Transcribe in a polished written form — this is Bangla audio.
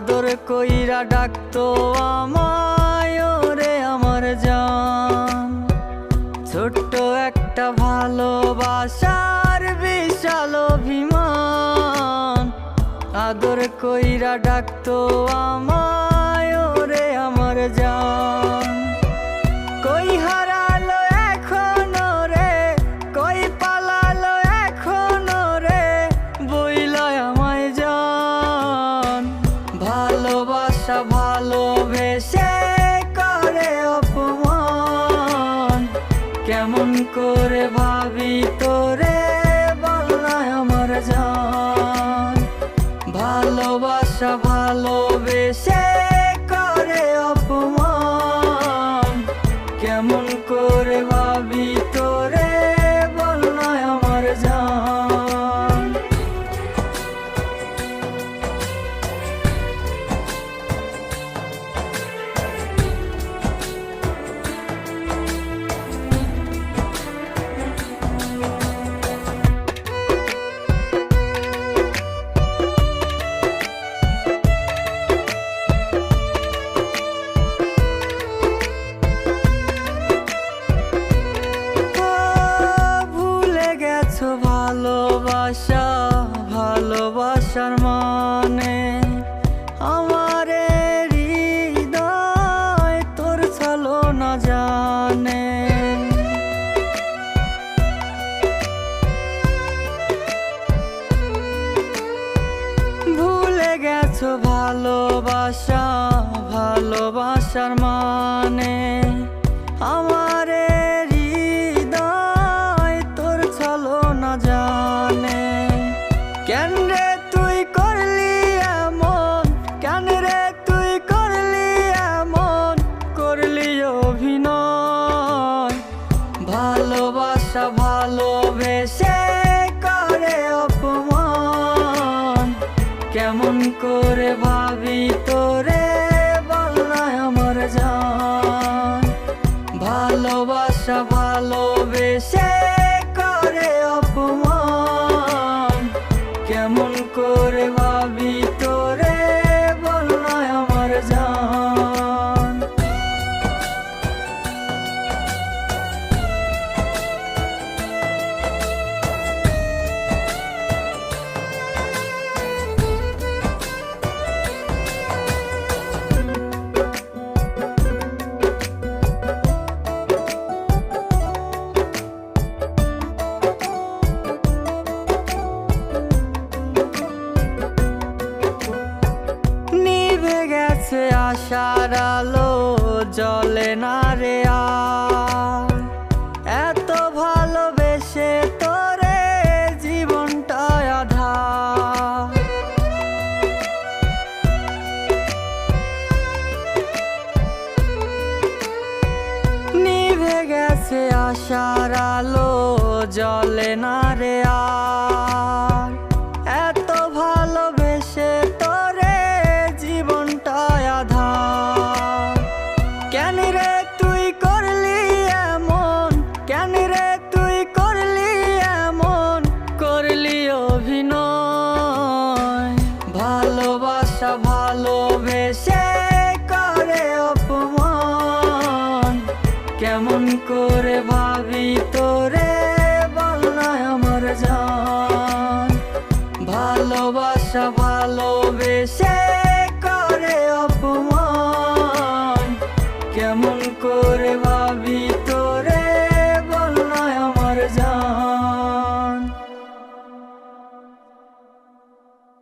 আদর কইরা ডাকতো আমায় ওরে আমার জান। ছোট্ট একটা ভালোবাসার বিশাল অভিমান, আদর কইরা ডাকতো আমায় ওরে আমার জান। কই হারালো এখন রে, কই পালালো এখন রে, বইলায় আমায় জান। ভালোবাসা ভালোবেসে করে অপমান, কেমন করে ভাবি তোরে বলনায় আমার জান। ভালোবাসা ভালোবেসে করে অপমান, কেমন করে ভাবি তোরে বলনায় আমার জান। ভালোবাসা ভালোবাসার মানে, আমারে হৃদয় তোর ছলো না জানে। ভুলে গেছো ভালোবাসা ভালোবাসার মানে, আমারে জানে। কেন রে তুই করলি এমন, কেন রে তুই করলি এমন, করলি অভিনয়। ভালোবাসা ভালোবেসে করে অপমান, কেমন করে ভাবি তোরে বলনায় আমার জান। ভালোবাসা ভালোবেসে অপমান, কেমন করে ভাবি তোরে বলনায় আমার জান। আশার আলো জ্বলে না রে আর, এত ভালোবেসে তোরে জীবনটা আধার। নিভে গেছে আশার আলো জ্বলে না রে আর, এত ভালোবেসে তোরে জীবনটা আধার। কেন রে তুই করলি এমন, কেন রে তুই করলি এমন, করলি অভিনয়। ভালোবাসা ভালোবেসে করে অপমান, কেমন করে ভাবি তোরে বলনায় আমার জান। ভালোবাসা ভালোবেসে